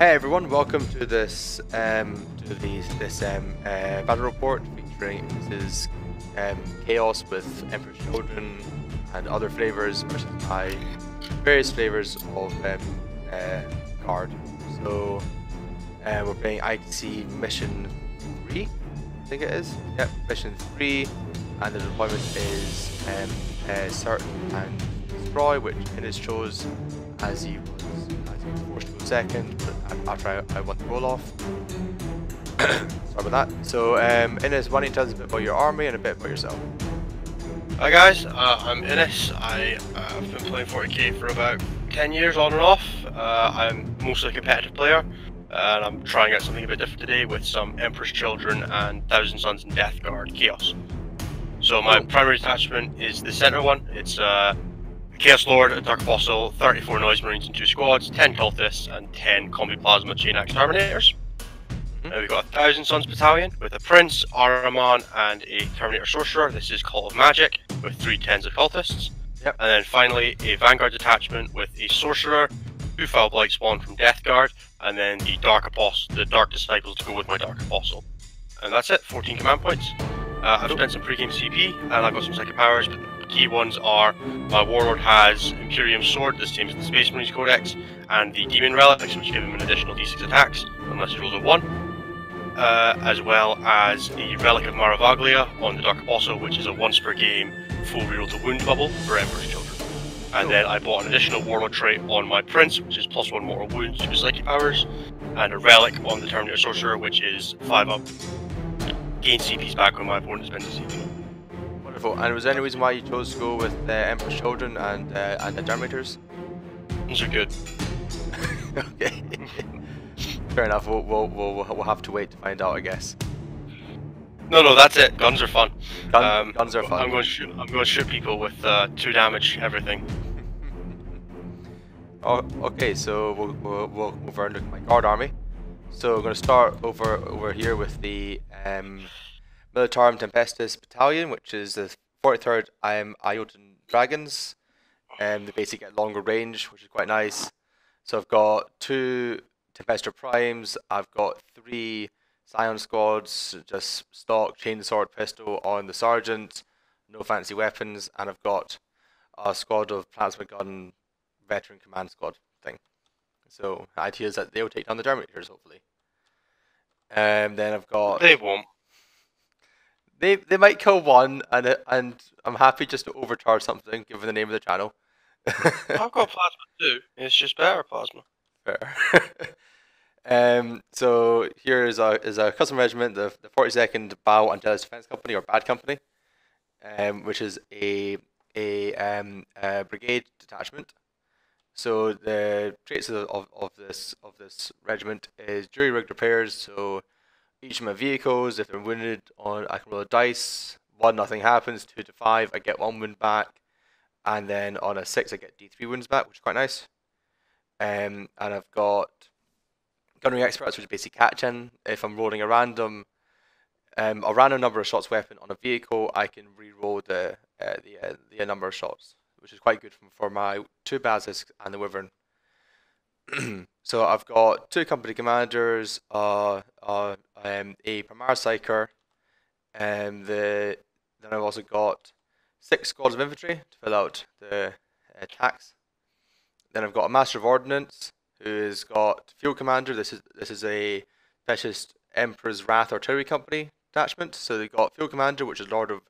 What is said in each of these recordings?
Hey everyone, welcome to this battle report featuring Chaos with Emperor's Children and other flavors versus my various flavors of card. So we're playing ITC Mission 3, I think it is. Yep, Mission 3, and the deployment is Search and Destroy, which Innes chose as he was forced to go second, but after I won the roll off. Sorry about that. So Innes, why don't you tell us a bit about your army and a bit about yourself? Hi guys, I'm Innes. I've been playing 40k for about 10 years on and off. I'm mostly a competitive player, and I'm trying out something a bit different today with some Emperor's Children and Thousand Suns and Death Guard Chaos. So my primary attachment is the center one. It's Chaos Lord, a Dark Apostle, 34 Noise Marines in 2 squads, 10 Cultists, and 10 Combi Plasma Chain Axe Terminators. We've got a Thousand Suns Battalion with a Prince, Ahriman, and a Terminator Sorcerer. This is Call of Magic with 3 tens of Cultists. Yep. And then finally a Vanguard detachment with a Sorcerer, 2 Foul Blight Spawn from Death Guard, and then the Dark Apostle, the Dark Disciples to go with my Dark Apostle. And that's it, 14 command points. I've spent some pre-game CP, and I've got some psychic powers, but the key ones are my Warlord has Imperium Sword, the same as the Space Marines Codex, and the Demon Relics, which give him an additional d6 attacks, unless he rolls a 1. As well as the Relic of Maravaglia on the Dark Apostle, which is a once per game full reroll to wound bubble for Emperor's Children. And then I bought an additional Warlord trait on my Prince, which is +1 mortal wounds to his psychic powers, and a Relic on the Terminator Sorcerer, which is 5 up. Gain CPs back when my opponent has been CP. Wonderful. And was there any reason why you chose to go with the Emperor's Children and the Terminators? Those are good. Okay. Fair enough. We'll have to wait to find out, I guess. No, that's it. Guns are fun. Guns are fun. I'm going to shoot people with 2 damage, everything. Oh, okay. So we'll move over and look at my guard army. So we're going to start over here with the Militarum Tempestus Battalion, which is the 43rd Iotan Dragons. They basically get longer range, which is quite nice. So I've got 2 Tempestor Primes, I've got 3 Scion Squads, just stock chainsword pistol on the Sergeant, no fancy weapons, and I've got a squad of Plasma Gun Veteran Command Squad thing. So the idea is that they'll take down the Terminators, hopefully. Then I've got... They won't. They might kill one, and I'm happy just to overcharge something, given the name of the channel. I've got Plasma too, it's just better Plasma. Fair. So here is a custom regiment, the 42nd Bow and Jealous Defense Company, or Bad Company, which is a brigade detachment. So the traits of this regiment is jury rigged repairs. So each of my vehicles, if they're wounded, I can roll a dice. 1, nothing happens. 2 to 5, I get 1 wound back, and then on a 6, I get D3 wounds back, which is quite nice. And I've got Gunnery Experts, which is basically catch-in. If I'm rolling a random number of shots weapon on a vehicle, I can re-roll the number of shots, which is quite good for my 2 Basilisks and the Wyvern. So I've got 2 company commanders, a Primar Psyker, and then I've also got 6 squads of infantry to fill out the attacks. Then I've got a Master of Ordnance, who has got Field Commander. This is a Specialist Emperor's Wrath Artillery Company detachment. So they've got Field Commander, which is Lord of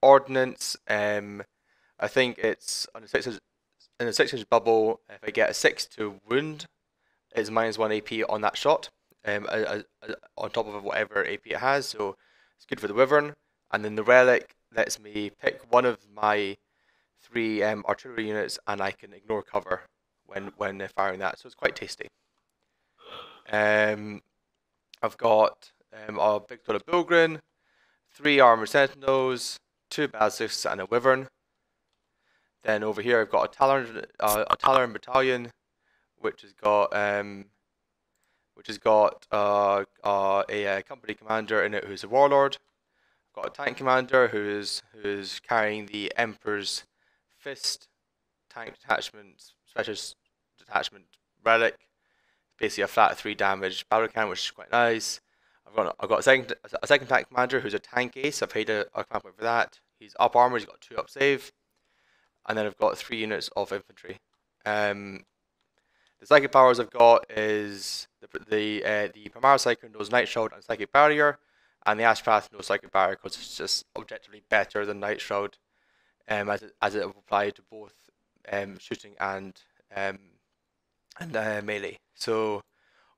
Ordnance. I think it's on in a 6-inch bubble. If I get a 6 to wound, it's -1 AP on that shot, on top of whatever AP it has. So it's good for the Wyvern. And then the Relic lets me pick one of my 3 artillery units, and I can ignore cover when they're firing that, so it's quite tasty. I've got a big sort of Bilgrin, 3 armored sentinels, 2 basilisks, and a wyvern. Then over here I've got a Talon battalion, which has got a company commander in it who's a warlord. I've got a tank commander who's carrying the Emperor's Fist tank detachment, specialist detachment relic, basically a flat 3 damage battle cannon, which is quite nice. I've got a second tank commander who's a tank ace. I've paid a command point for that. He's up armor. He's got 2 up save, and then I've got 3 units of infantry. The psychic powers I've got is the Primary Psycho knows Night Shroud and Psychic Barrier, and the Ashpath knows Psychic Barrier because it's just objectively better than Night Shroud, as it will apply to both shooting and melee. So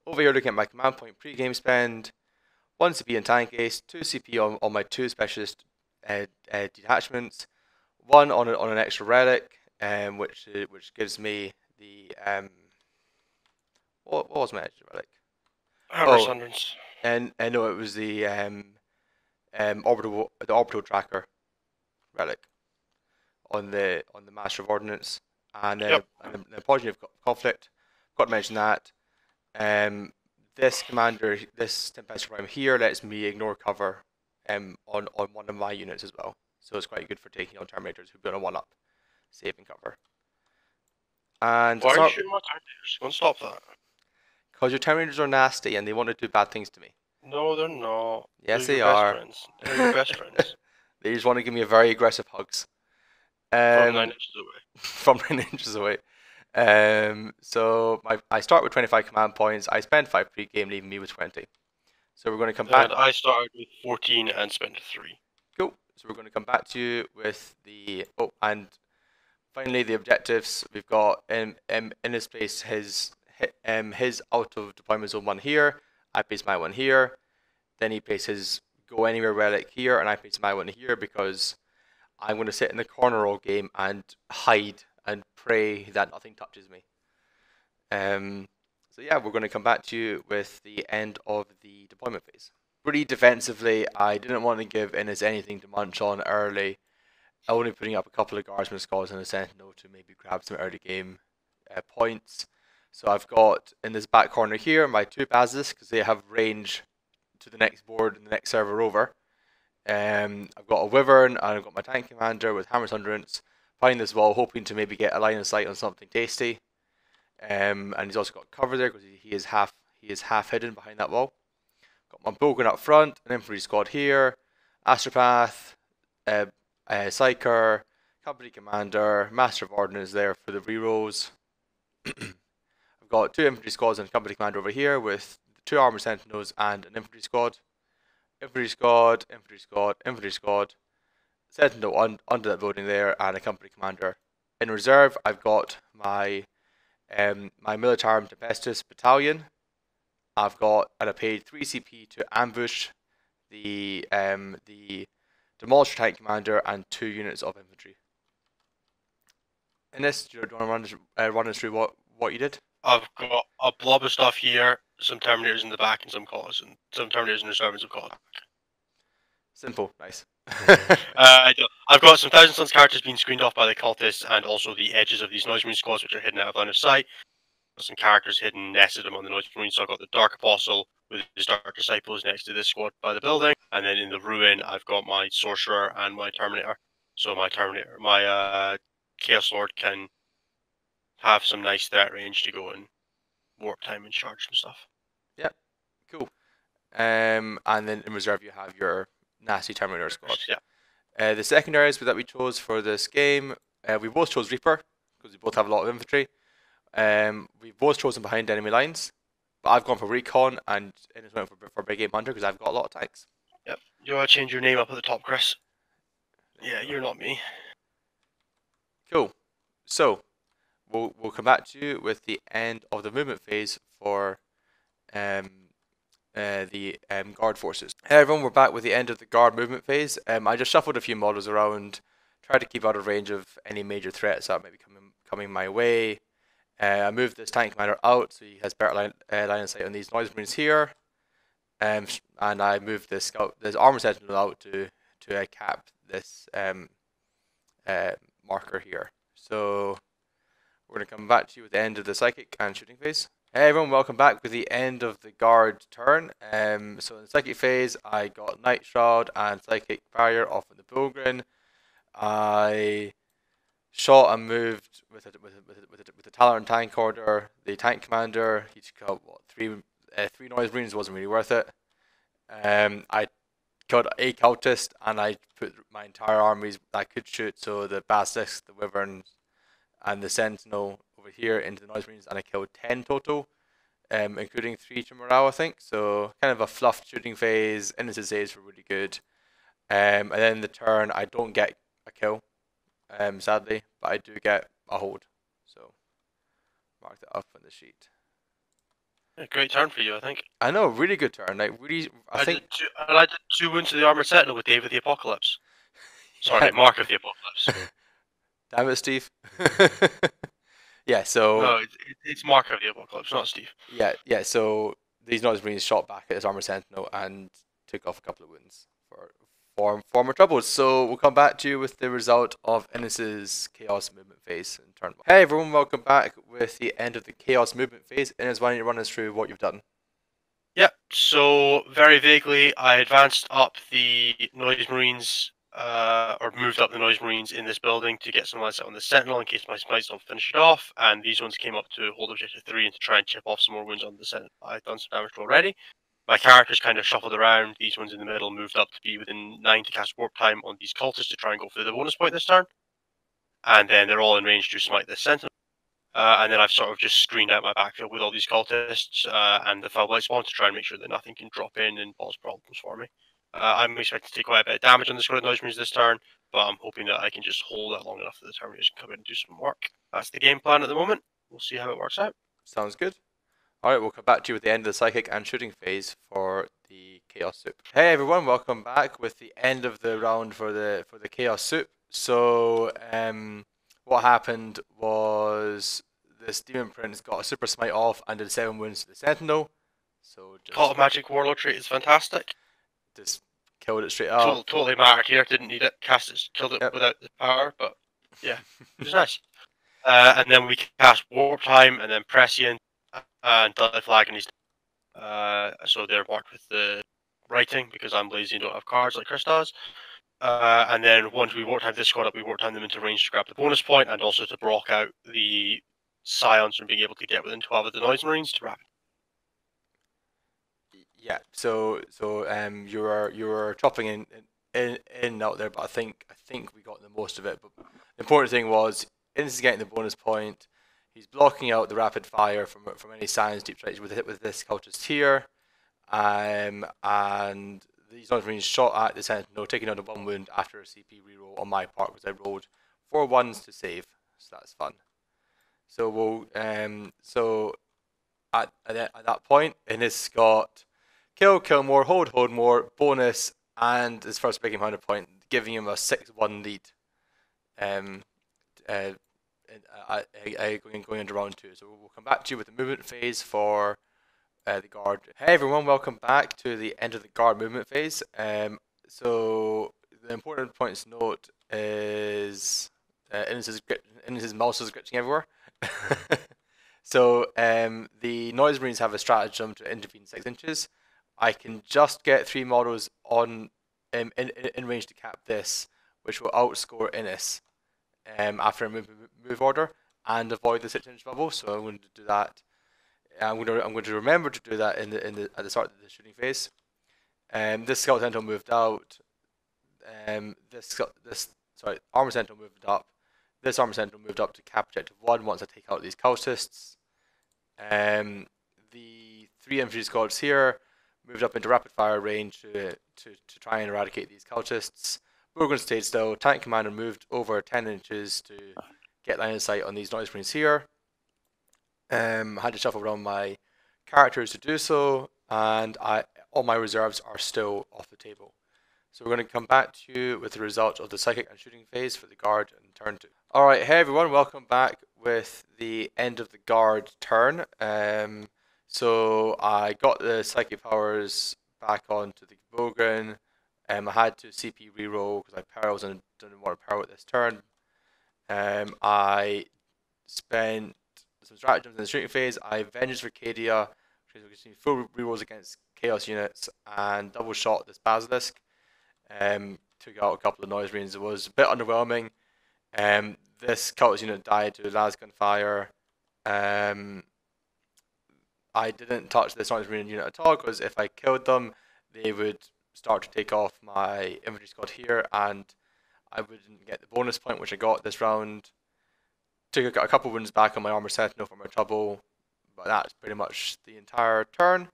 over here, looking at my command point pre-game spend, 1 CP in tank ace, 2 CP on my 2 specialist detachments, 1 on an extra relic, which gives me the what was my extra relic? Hammer's Hundreds. And no, it was the orbital tracker relic on the Master of Ordnance, and then the Progeny of Conflict. Got to mention that. This commander, this Tempest Prime here, lets me ignore cover on one of my units as well. So it's quite good for taking on Terminators who've got a 1-up, saving cover. And why are you shooting my Terminators? Go and stop that. Because your Terminators are nasty and they want to do bad things to me. No, they're not. Yes, they're they are. Friends. They're your best friends. They just want to give me a very aggressive hugs. From 9 inches away. From 9 inches away. So I start with 25 command points. I spend 5 pre-game, leaving me with 20. So we're going to come back. And I started with 14 and spent 3. Cool. So we're going to come back to you with the and finally the objectives. We've got in his place his out of deployment zone 1 here. I place my 1 here. Then he places go anywhere relic here, and I place my 1 here because I'm going to sit in the corner all game and hide and pray that nothing touches me. So yeah, we're going to come back to you with the end of the deployment phase. Pretty defensively, I didn't want to give Innes anything to munch on early. Only putting up a couple of Guardsman Squads and a Sentinel to maybe grab some early game points. So I've got in this back corner here my 2 Basilisk because they have range to the next board and the next server over. I've got a Wyvern and I've got my Tank Commander with Hammer's Hundreds. Behind this wall, hoping to maybe get a line of sight on something tasty. And he's also got cover there because he is half hidden behind that wall. Got my Bogan up front, an Infantry Squad here, Astropath, Psyker, Company Commander, Master of Ordnance there for the rerolls. I've got 2 Infantry Squads and Company Commander over here with 2 Armored Sentinels and an Infantry Squad. Infantry Squad, Infantry Squad, Infantry Squad. Sentinel under that building there, and a Company Commander. In reserve, I've got my my Militarum Tempestus Battalion. And I paid 3 CP to ambush the Demolisher Tank Commander and 2 units of infantry. In this, do you want to run us through what you did? I've got a blob of stuff here, some Terminators in the back, and some Calls, and some Terminators in reserve and some Calls. Simple, nice. I've got some Thousand Suns characters being screened off by the cultists, and also the edges of these Noise Marine squads, which are hidden out of line of sight. Some characters hidden nested among the Noise Marine. So I've got the Dark Apostle with his Dark Disciples next to this squad by the building, and then in the ruin I've got my Sorcerer and my Terminator. So my Chaos Lord can have some nice threat range to go and warp time and charge and stuff. Yeah, cool. And then in reserve you have your nasty Terminator squad. Yeah. The secondaries that we chose for this game, we both chose Reaper because we both have a lot of infantry. We've both chosen behind enemy lines, but I've gone for Recon and Innes went for Big Game Hunter because I've got a lot of tanks. Yep. You want to change your name up at the top, Chris? Yeah, you're not me. Cool. So we'll come back to you with the end of the movement phase for the guard forces. Hey everyone, we're back with the end of the guard movement phase. I just shuffled a few models around, tried to keep out of range of any major threats that may be coming my way. I moved this tank commander out so he has better line of sight on these Noise Marines here. And I moved this armor sentinel out to cap this marker here. So we're going to come back to you at the end of the psychic and shooting phase. Hey everyone, welcome back with the end of the guard turn. So in the psychic phase, I got Night Shroud and Psychic Barrier off of the Pilgrim. I shot and moved with the Talon tank order. The tank commander, he took out what, three noise marines. Wasn't really worth it. I killed a cultist and I put my entire armies that I could shoot, so the Basilisks, the Wyverns, and the Sentinel over here into the noise marines, and I killed 10 total, including 3 to morale, I think. So kind of a fluff shooting phase. Innocent saves were really good. And then the turn, I don't get a kill, sadly, but I do get a hold. So mark that up on the sheet. A great turn for you, I think. I know, really good turn. Like really, I think. I did 2 wounds to the Armored Sentinel with Dave of the Apocalypse. Sorry, Mark of the Apocalypse. Damn it, Steve. Yeah, so. No, it's Mark of the Apocalypse, not Steve. Yeah. So these noise marines shot back at his Armored Sentinel and took off a couple of wounds for former troubles. So we'll come back to you with the result of Innes's Chaos Movement phase in turn 1. Hey everyone, welcome back with the end of the Chaos Movement phase. Innes, why don't you run us through what you've done? Yep, so very vaguely, I advanced up the Noise Marines, or moved up the Noise Marines in this building to get some lights out on the Sentinel in case my smites don't finish it off, and these ones came up to hold objective 3 and to try and chip off some more wounds on the Sentinel. I've done some damage already. My characters kind of shuffled around. These ones in the middle moved up to be within 9 to cast warp time on these cultists to try and go for the bonus point this turn. And then they're all in range to smite this Sentinel. And then I've sort of just screened out my backfield with all these cultists and the Foul Blight Spawn to try and make sure that nothing can drop in and cause problems for me. I'm expecting to take quite a bit of damage on the Scarlet Noise Marines this turn, but I'm hoping that I can just hold that long enough that the Terminators can come in and do some work. That's the game plan at the moment. We'll see how it works out. Sounds good. Alright, we'll come back to you with the end of the Psychic and Shooting phase for the Chaos Soup. Hey everyone, welcome back with the end of the round for the Chaos Soup. So, what happened was this Demon Prince got a Super Smite off and did 7 wounds to the Sentinel. So just Cult of Magic Warlord trait is fantastic. Just killed it straight up. Totally mattered here, didn't need it. Cast it, killed it without the power, but yeah, it was nice. And then we cast Warp Time and then Prescient and Deadly Flag, and he's so they're marked with the writing because I'm lazy and don't have cards like Chris does. And then once we warp time this squad up, we warp time them into range to grab the bonus point and also to block out the Scions from being able to get within 12 of the Noise Marines to wrap. Yeah, so you were chopping in out there, but I think we got the most of it. But the important thing was Innes is getting the bonus point. He's blocking out the rapid fire from any Science deep strikes with this cultist here, and these Noise Marines shot at the Sentinel, taking out a 1 wound after a CP reroll on my part because I rolled 4 1s to save, so that's fun. So we'll at that point, Innes got kill more, hold more, bonus, and his first big amount of point, giving him a 6-1 lead. Going into round 2. So we'll come back to you with the movement phase for the guard. Hey everyone, welcome back to the end of the guard movement phase. So the important points to note is Innes's mouse is glitching everywhere. So the Noise Marines have a stratagem to intervene 6 inches. I can just get 3 models on in range to cap this, which will outscore Innes after a move order and avoid the 6-inch bubble. So I'm going to do that. I'm going to remember to do that at the start of the shooting phase. This Scout Sentinel moved out. Armor Sentinel moved up. This Armor Sentinel moved up to cap objective 1 once I take out these cultists. The 3 infantry squads here moved up into rapid fire range to try and eradicate these cultists. Borgun stayed still. Tank Commander moved over 10 inches to get line of sight on these Noise Marines here. Had to shuffle around my characters to do so, and all my reserves are still off the table. So we're going to come back to you with the results of the Psychic and Shooting phase for the Guard in turn 2. Alright, hey everyone, welcome back with the end of the Guard turn. So I got the Psychic powers back onto the Bogan. I had to CP reroll because I perils and didn't want to peril at this turn. I spent some stratagems in the shooting phase. I Vengeance Arcadia, which is full rerolls against Chaos units, and double shot this Basilisk. Took out a couple of Noise Marines. It was a bit underwhelming. this cultist unit died to las gunfire. I didn't touch this noise marine unit at all because if I killed them, they would start to take off my infantry squad here, and I wouldn't get the bonus point which I got this round. Took a couple wounds back on my armor sentinel from my trouble, but that's pretty much the entire turn.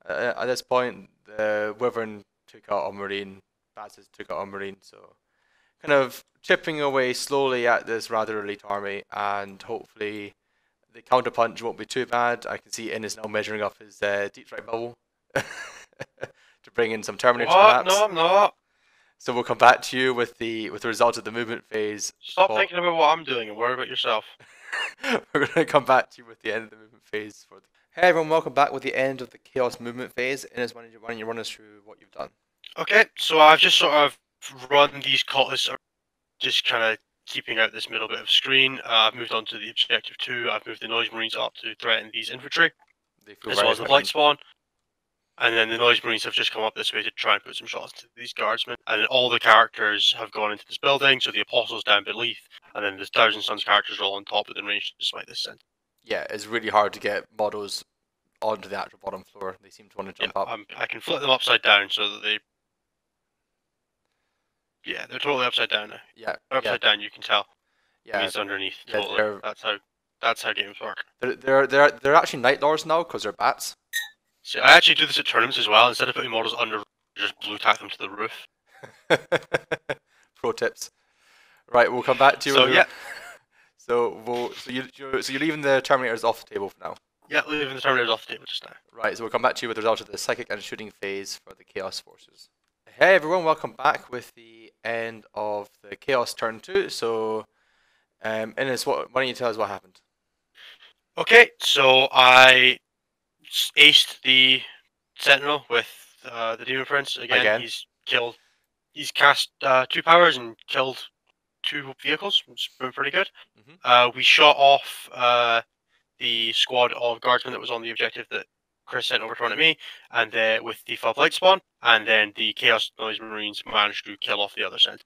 At this point, the Wyvern took out a marine, Bazes took out a marine, so kind of chipping away slowly at this rather elite army, and hopefully the counterpunch won't be too bad. I can see In is now measuring up his deep strike bubble to bring in some Terminators perhaps. No, I'm not. So we'll come back to you with the result of the movement phase. Stop thinking about what I'm doing and worry about yourself. We're going to come back to you with the end of the movement phase. Hey everyone, welcome back with the end of the Chaos movement phase. In is why don't you run us through what you've done? Okay, so I've just sort of run these cultists, just kind of keeping out this middle bit of screen. I've moved on to the objective 2. I've moved the noise marines up to threaten these infantry, as well as the blight spawn. And then the noise marines have just come up this way to try and put some shots to these guardsmen. And then all the characters have gone into this building, so the apostles down beneath, and then the Thousand Suns characters are all on top within range to smite this center. Yeah, it's really hard to get models onto the actual bottom floor. They seem to want to jump up. I can flip them upside down so that they... Yeah, they're totally upside down now. Yeah. They're upside down, you can tell. Yeah. It's underneath, totally. That's how games work. They're actually Night Lords now, because they're bats. See, I actually do this at tournaments as well. Instead of putting models under, just blue tack them to the roof. Pro tips. Right, we'll come back to you. So yeah. So you're leaving the Terminators off the table for now. Yeah, leaving the Terminators off the table just now. Right, so we'll come back to you with the result of the psychic and shooting phase for the Chaos forces. Hey everyone, welcome back with the end of the Chaos turn 2. So, Innes, why don't you tell us what happened? Okay, so I aced the Sentinel with the Demon Prince again. He's cast 2 powers and killed 2 vehicles, which has been pretty good. We shot off the squad of guardsmen that was on the objective that Chris sent over to run at me, and with the Fell Blight spawn, and then the Chaos Noise Marines managed to kill off the other center.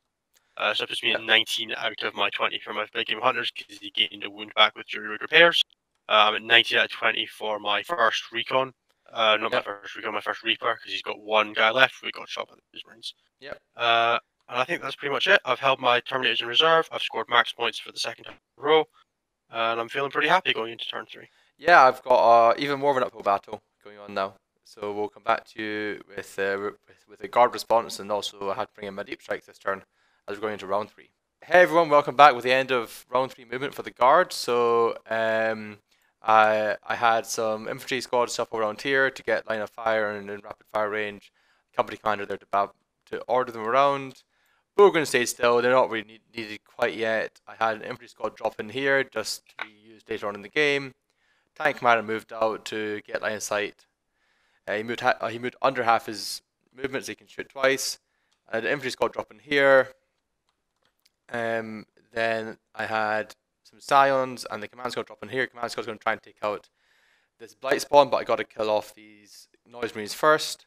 So it puts me at 19 out of my 20 for my big game hunters, because he gained a wound back with jury rig repairs. I'm at 19 out of 20 for my first recon. My first recon, my first Reaper, because he's got 1 guy left. We got shot by the Marines. Yep. And I think that's pretty much it. I've held my Terminators in reserve. I've scored max points for the second time in a row, and I'm feeling pretty happy going into turn 3. Yeah, I've got even more of an uphill battle going on now. So we'll come back to you with a guard response, and also I had to bring in my deep strike this turn as we're going into round 3. Hey everyone, welcome back with the end of round 3 movement for the guard. So I had some infantry squad stuff around here to get line of fire and in rapid fire range. Company commander there to order them around. But we're going to stay still. They're not really needed quite yet. I had an infantry squad drop in here just to be used later on in the game. Tank commander moved out to get line of sight. He moved under half his movement so he can shoot twice. I had an infantry squad drop in here. Then I had some Scions and the command squad drop in here. Command squad's going to try and take out this blight spawn, but I got to kill off these noise marines first.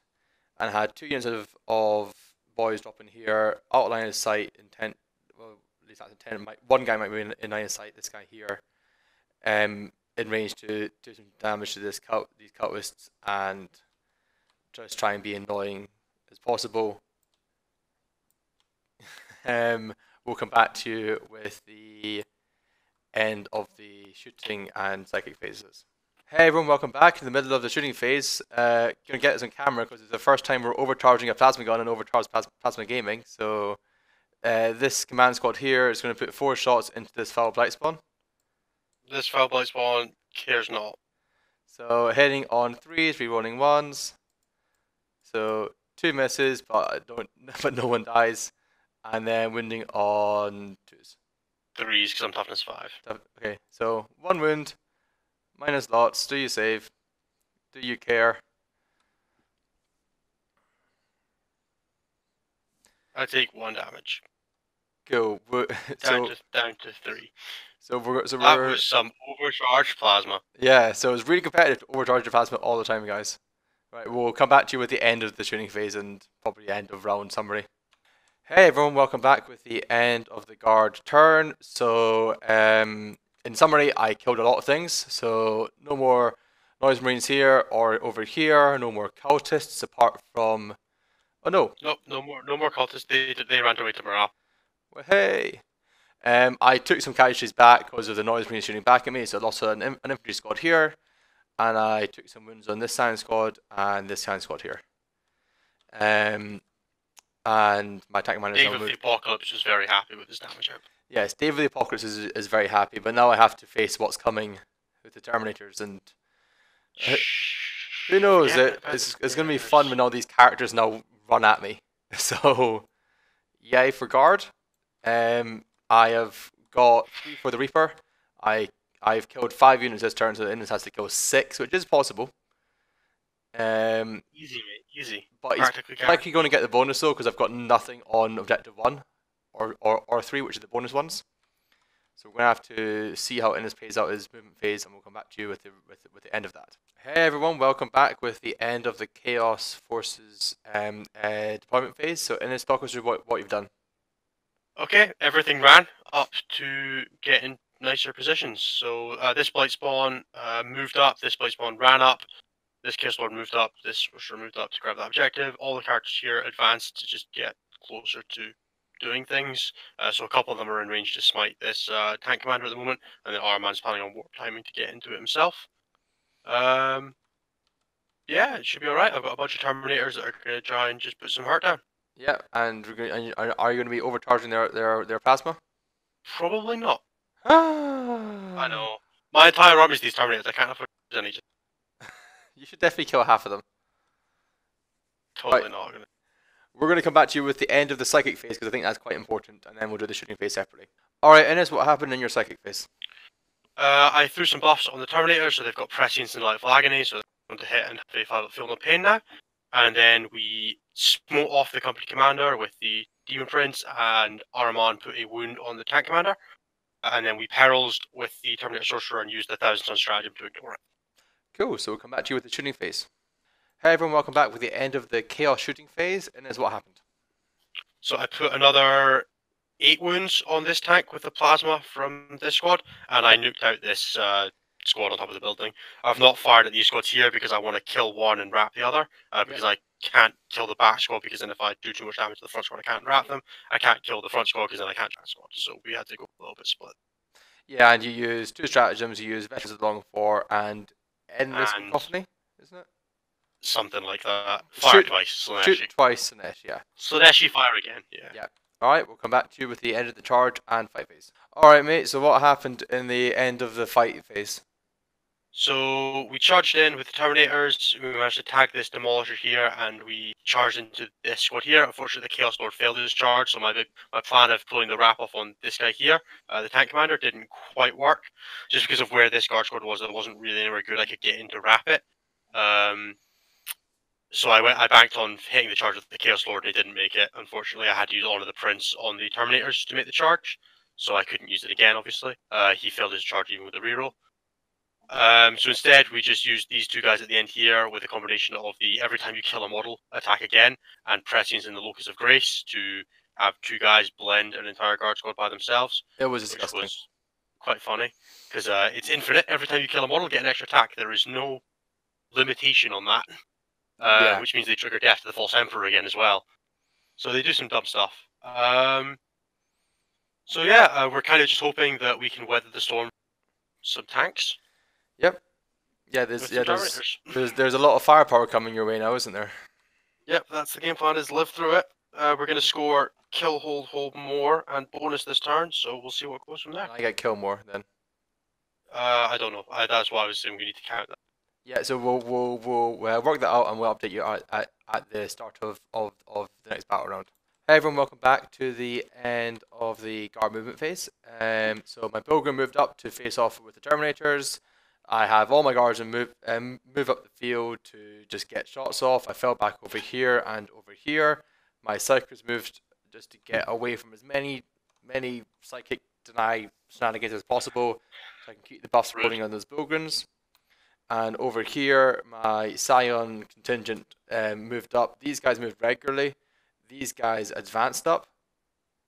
And I had 2 units of boys drop in here, out of line of sight, intent. Well, at least that's intent. One guy might be in line of sight. This guy here, in range to do some damage to these cultists and just try and be annoying as possible. We'll come back to you with the end of the shooting and psychic phases. Hey everyone, welcome back in the middle of the shooting phase. Gonna get this on camera because it's the first time we're overcharging a plasma gun and overcharged plasma gaming. So this command squad here is going to put 4 shots into this foul blight spawn. This foul blight spawn cares not. So hitting on 3s, rerolling 1s. So 2 misses, but no one dies. And then wounding on 2s. 3s because I'm toughness 5. Okay, so 1 wound, minus lots. Do you save? Do you care? I take 1 damage. Cool. Down to 3. So that was some overcharged plasma. Yeah, so it's really competitive to overcharge your plasma all the time, guys. Right, we'll come back to you with the end of the shooting phase and probably end of round summary. Hey everyone, welcome back with the end of the guard turn. So, in summary, I killed a lot of things. So, no more noise marines here or over here. No more cultists apart from. Oh no! Nope, no more cultists. They ran away to morale. Well, hey! I took some casualties back because of the noise marines shooting back at me. So, I lost an infantry squad here, and I took some wounds on this sand squad and this sand squad here. And my tank commander is Dave of the Apocalypse was very happy with his damage out. Yes, Dave of the Apocalypse is very happy, but now I have to face what's coming with the Terminators, and who knows? Yeah, It's going to be fun when all these characters now run at me. So, yay for guard. I have got 3 for the Reaper. I've killed 5 units this turn, so the Innis has to kill 6, which is possible. Easy, mate. Easy. But he's likely going to get the bonus though, because I've got nothing on objective 1 or 3, which are the bonus ones. So we're going to have to see how Innis plays out his movement phase, and we'll come back to you with the end of that. Hey everyone, welcome back with the end of the Chaos Forces deployment phase. So Innis, talk us through what you've done. Okay, everything ran up to get in nicer positions. So this Blight Spawn moved up, this Blight Spawn ran up, this Chaos Lord moved up, this Rusher moved up to grab that objective. All the characters here advanced to just get closer to doing things. So a couple of them are in range to smite this tank commander at the moment, and then Arman's planning on warp timing to get into it himself. Yeah, it should be alright. I've got a bunch of Terminators that are going to try and just put some heart down. Yeah, and are you going to be overcharging their plasma? Probably not. I know. My entire army is these Terminators. I can't afford any. You should definitely kill half of them. Totally not. We're going to come back to you with the end of the psychic phase, because I think that's quite important, and then we'll do the shooting phase separately. Alright, Innis, what happened in your psychic phase? I threw some buffs on the Terminator, so they've got prescience and delightful agony, so they're going to hit and feel no pain now. And then we smote off the company commander with the Demon Prince, and Araman put a wound on the tank commander. And then we perils with the Terminator Sorcerer and used the 1,000-ton stratagem to ignore it. Cool, so we'll come back to you with the shooting phase. Hey everyone, welcome back with the end of the Chaos shooting phase, and is what happened. So I put another 8 wounds on this tank with the plasma from this squad, and I nuked out this squad on top of the building. I've not fired at these squads here because I want to kill one and wrap the other, because I can't kill the back squad, because then if I do too much damage to the front squad I can't wrap them. I can't kill the front squad because then I can't track squad, so we had to go a little bit split. Yeah, and you use 2 stratagems, you use Veterans of the Long War and Endless Cacophony, isn't it? Something like that. Fire twice, Slaneshi. Shoot twice, Slaneshi, yeah. Slaneshi, fire again, yeah. Alright, we'll come back to you with the end of the charge and fight phase. Alright mate, so what happened in the end of the fight phase? So we charged in with the Terminators, we managed to tag this Demolisher here, and we charged into this squad here. Unfortunately the Chaos Lord failed his charge, so my plan of pulling the wrap off on this guy here, the tank commander, didn't quite work. Just because of where this guard squad was, it wasn't really anywhere good I could get in to wrap it. So I banked on hitting the charge with the Chaos Lord, and it didn't make it. Unfortunately, I had to use Honor the Prince on the Terminators to make the charge, so I couldn't use it again, obviously. He failed his charge even with the reroll. So instead, we just used these 2 guys at the end here with a combination of the every time you kill a model, attack again, and Prescience in the Locus of Grace to have 2 guys blend an entire guard squad by themselves. It was disgusting. Which was quite funny, because it's infinite. Every time you kill a model, get an extra attack. There is no limitation on that. Which means they trigger Death to the False Emperor again as well. So they do some dumb stuff. So yeah, we're kind of just hoping that we can weather the storm. Some tanks. Yep. Yeah, there's a lot of firepower coming your way now, isn't there? Yep, that's the game plan, is live through it. We're going to score kill, hold more, and bonus this turn, so we'll see what goes from there. I get kill more then. I don't know. That's why I was saying we need to count that. Yeah, so we'll work that out, and we'll update you at the start of the next battle round. Hey everyone, welcome back to the end of the guard movement phase. So my Pilgrim moved up to face off with the Terminators. I have all my guards and move up the field to just get shots off. I fell back over here and over here. My Psychers moved just to get away from as many psychic deny shenanigans as possible, so I can keep the buffs rolling on those Pilgrims. And over here, my Scion contingent moved up. These guys moved regularly. These guys advanced up.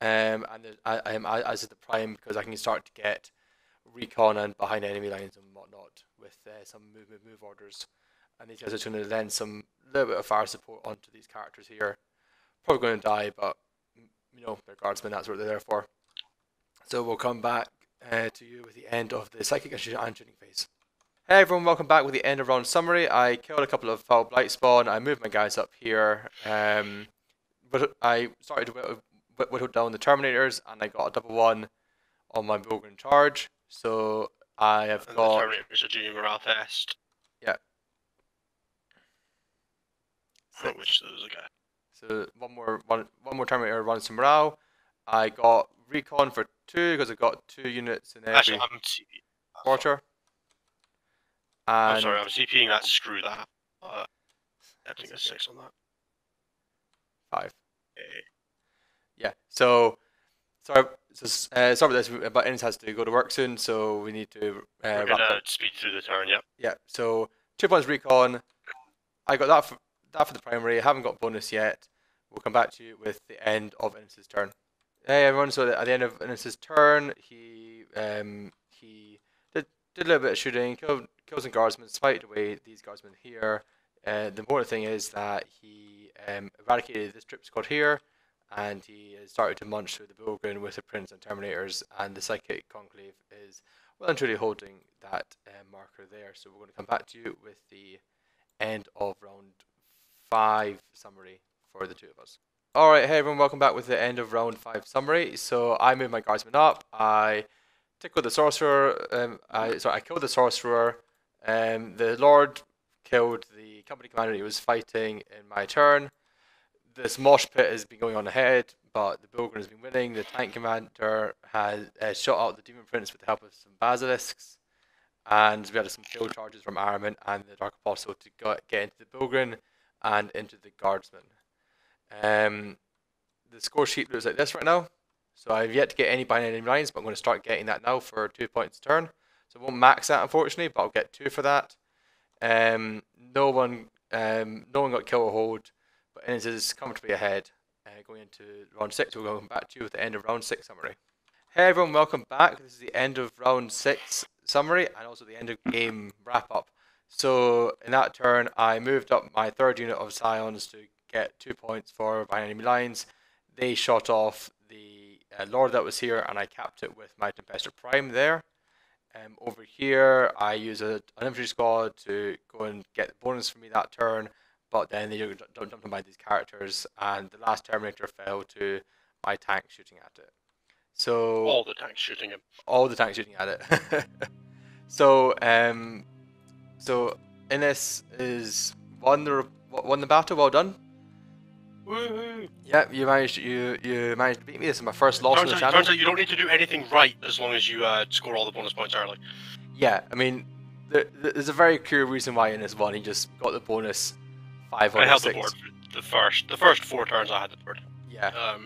as is the prime, because I can start to get recon and behind enemy lines and whatnot with some move orders. And these guys are going to lend some little bit of fire support onto these characters here. Probably going to die, but you know, they're guardsmen, that's what they're there for. So we'll come back to you with the end of the psychic and shooting phase. Hey everyone, welcome back with the end of round summary. I killed a couple of foul blight spawn, I moved my guys up here, but I started to whittle down the Terminators, and I got a double one on my Bogren charge. So I have got... the Terminators are doing a morale test. Yeah. Which there's a guy. So one more Terminator runs some morale. I got recon for 2 because I got 2 units in every Actually, I'm quarter. And I'm sorry, I'm CPing that. Screw that. I think a 6 on that. 5. Yeah. So sorry with this, but Innes has to go to work soon, so we need to We're gonna speed through the turn. Yep. Yeah. So 2 points recon. I got that for the primary. I haven't got bonus yet. We'll come back to you with the end of Innes' turn. Hey everyone, so at the end of Innes' turn, he did a little bit of shooting, killed some guardsmen, spited away these guardsmen here. The important thing is that he eradicated this trip squad here, and he started to munch through the Bogren with the Prince and Terminators, and the Psychic Conclave is well and truly holding that marker there. So we're going to come back to you with the end of round 5 summary for the 2 of us. Alright, hey everyone, welcome back with the end of round 5 summary. So I moved my guardsmen up, I tickled the sorcerer, I killed the sorcerer, the Lord killed the company commander he was fighting in my turn. This mosh pit has been going on ahead, but the Bogren has been winning. The tank commander has shot out the Demon Prince with the help of some basilisks, and we had some kill charges from Araman and the Dark Apostle to get into the Bogren and into the guardsmen. The score sheet looks like this right now. So I've yet to get any behind enemy lines, but I'm going to start getting that now for 2 points a turn. So I won't max that unfortunately, but I'll get 2 for that. No one got kill or hold, but Innes is comfortably ahead. Going into round 6, we're going back to you with the end of round 6 summary. Hey everyone, welcome back. This is the end of round 6 summary and also the end of game wrap up. So in that turn, I moved up my 3rd unit of Scions to get 2 points for behind enemy lines. They shot off the Lord that was here, and I capped it with my Tempestor Prime there. Over here, I use an infantry squad to go and get the bonus for me that turn, but then they don't jump to mind these characters, and the last Terminator fell to my tank shooting at it. So all the tanks shooting him. All the tanks shooting at it. So Innes is won the battle. Well done. Woohoo! Yeah, you managed to beat me. This is my first loss on the channel. Turns out you don't need to do anything right as long as you score all the bonus points early. Yeah, I mean, there's a very clear reason why Innes won. He just got the bonus 5 out of 6. I held the board for the first 4 turns. I had the board. Yeah.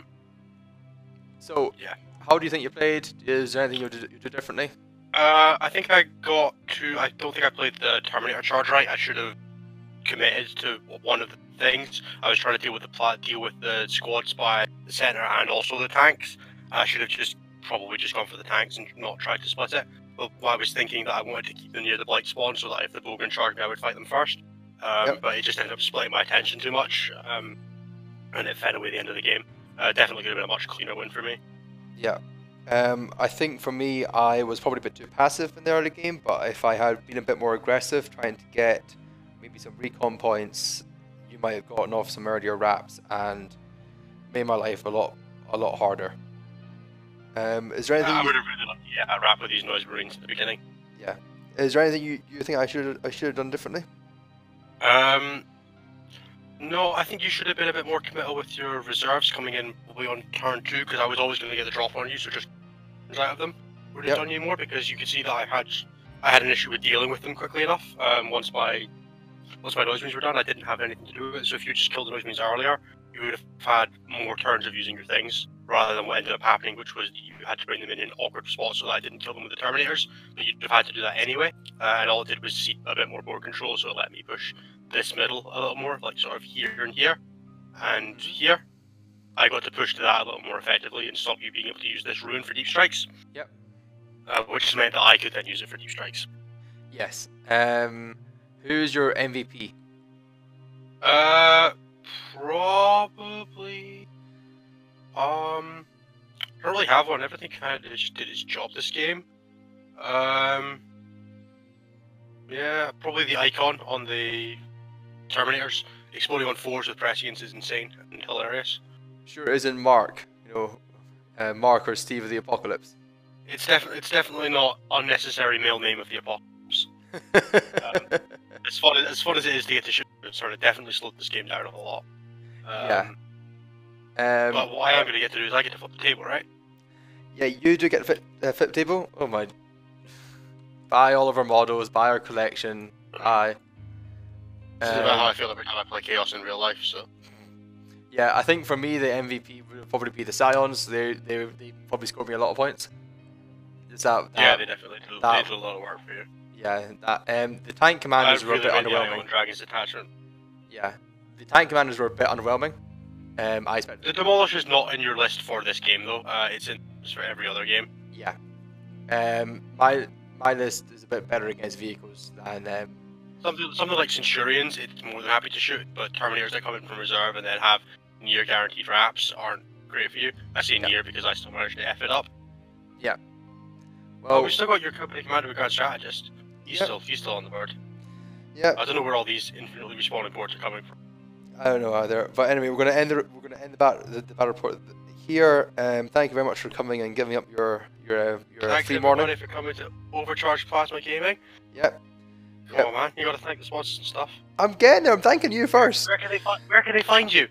So yeah, how do you think you played? Is there anything you do differently? I think I got to. I don't think I played the Terminator charge right. I should have committed to one of the things. I was trying to deal with the squads by the center and also the tanks. I should have probably just gone for the tanks and not tried to split it. But I was thinking that I wanted to keep them near the blight spawn so that if the Bogren charged me, I would fight them first. But it just ended up splitting my attention too much, and it fed away the end of the game. Definitely could have been a much cleaner win for me. Yeah. I think for me, I was probably a bit too passive in the early game, but if I had been a bit more aggressive, trying to get maybe some recon points, you might have gotten off some earlier wraps and made my life a lot harder. Is there anything? I would have really loved to get a wrap with these noise marines at the beginning. Yeah. Is there anything you think I should have done differently? No, I think you should have been a bit more committal with your reserves coming in probably on turn 2, because I was always going to get the drop on you, so just out of them would have done you more, because you could see that I had an issue with dealing with them quickly enough. Once my noise marines were done, I didn't have anything to do with it, so if you just killed the noise marines earlier, you would have had more turns of using your things, rather than what ended up happening, which was you had to bring them in awkward spots so that I didn't kill them with the Terminators, but you'd have had to do that anyway, and all it did was seat a bit more board control, so it let me push this middle a little more, like sort of here and here, and here. I got to push to that a little more effectively and stop you being able to use this rune for deep strikes. Yep. Which has meant that I could then use it for deep strikes. Yes. Who's your MVP? Probably. Don't really have one. Everything kind of just did its job this game. Yeah, probably the icon on the Terminators. Exploding on fours with prescience is insane and hilarious. Sure isn't Mark, Mark or Steve of the Apocalypse. It's definitely not unnecessary male name of the Apocalypse. As fun as it is to get to shoot, it sort of definitely slowed this game down a lot. Yeah. But what I am going to get to do is I get to flip the table, right? Yeah, you do get to flip the table. Oh my! Buy all of our models, buy our collection, buy. This is about how I feel every time I play Chaos in real life. So. Yeah, I think for me the MVP would probably be the Scions. They probably scored me a lot of points. Yeah, they definitely do. They do a lot of work for you. Yeah, the tank commanders were a bit underwhelming. Dragon's attachment. Yeah, the tank commanders were a bit underwhelming. I expected. The Demolish is not in your list for this game though. It's in for every other game. Yeah. My list is a bit better against vehicles than something like Centurions. It's more than happy to shoot, but Terminators that come in from reserve and then have near guaranteed wraps aren't great for you. I say near because I still managed to F it up. Yeah. Well, we've still got your company commander with guard strategist. He's still on the board. Yeah. I don't know where all these infinitely respawning boards are coming from. I don't know either. But anyway, we're gonna end the battle report here. Thank you very much for coming and giving up your free morning. Thanks for coming to Overcharged Plasma Gaming. Yep. Come on, man. You gotta thank the sponsors and stuff. I'm getting there. I'm thanking you first. Where can they find you?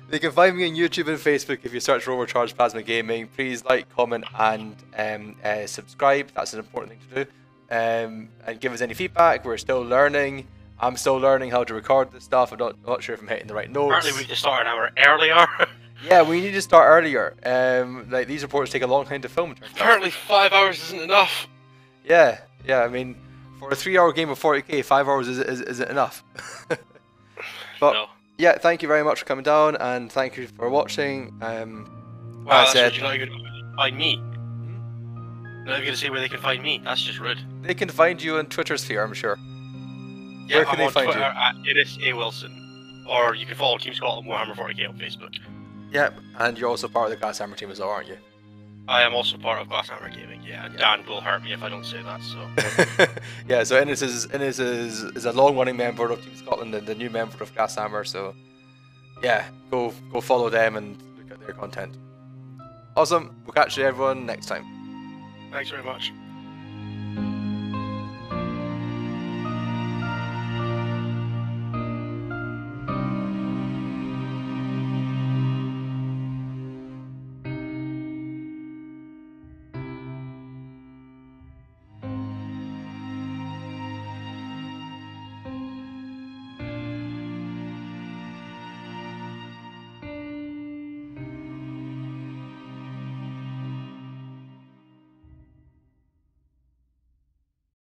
They can find me on YouTube and Facebook if you search for Overcharged Plasma Gaming. Please like, comment, and subscribe. That's an important thing to do. And give us any feedback. We're still learning. I'm still learning how to record this stuff. I'm not sure if I'm hitting the right notes. Apparently we need to start an hour earlier. Yeah, we need to start earlier. Like these reports take a long time to film. Apparently 5 hours isn't enough. Yeah. I mean, for a 3-hour game of 40k, 5 hours isn't enough. But no. Yeah, thank you very much for coming down, and thank you for watching. Wow, that's rude. You're not even going to find me. You're not even going to say where they can find me. That's just rude. They can find you on Twitter sphere, I'm sure. Yeah, where can they find Twitter you? At Innes A. Wilson. Or you can follow Team Scotland Warhammer 40k on Facebook. Yep, and you're also part of the Glasshammer team as well, aren't you? I am also part of Glasshammer Gaming, yeah. Dan will hurt me if I don't say that, so... Yeah, so Innes is a long-running member of Team Scotland and the new member of Glasshammer, so... Yeah, go follow them and look at their content. Awesome, we'll catch you everyone next time. Thanks very much.